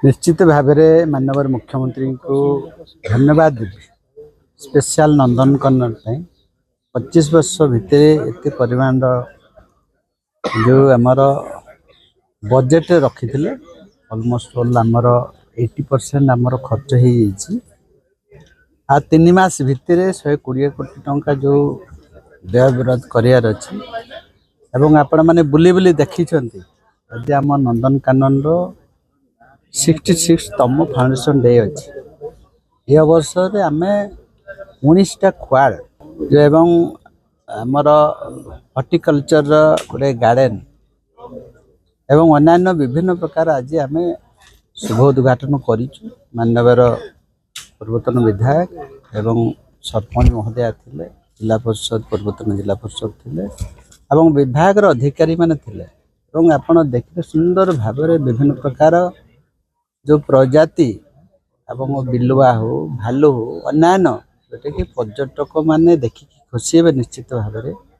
निश्चित भाव में माननीय मुख्यमंत्री को धन्यवाद देवी स्पेशल नंदनकानन 25 वर्ष भितर एत परिमाण जो आमर बजेट रखी ऑलमोस्ट ऑल आमर 80% आमर खर्च हो जाइए आ 3 मास भितर 120 कोटी टंका जो व्यय विरोध करार अच्छी एवं आपण मैंने बुली बुली देखी यदि आम नंदनकानन 66तम फाउंडेशन डे अच्छी ये अवसर आम 19टा क्वाड जो एवं आमर हॉर्टिकल्चर गोटे गार्डन एवं अन्य विभिन्न प्रकार आज आम शुभ उद्घाटन करूँ। माननीय पूर्वतन विधायक एवं सरपंच महोदय थे, जिला परिषद पूर्वतन जिला परिषद थे एवं विभाग अधिकारी माने थे एवं आपण देखिए सुंदर भाव में विभिन्न प्रकार जो प्रजाति एवं बिलुआ हो भालू हो अन्य जोटा कि पर्यटक माने देखिए खुशी हे निश्चित भाव में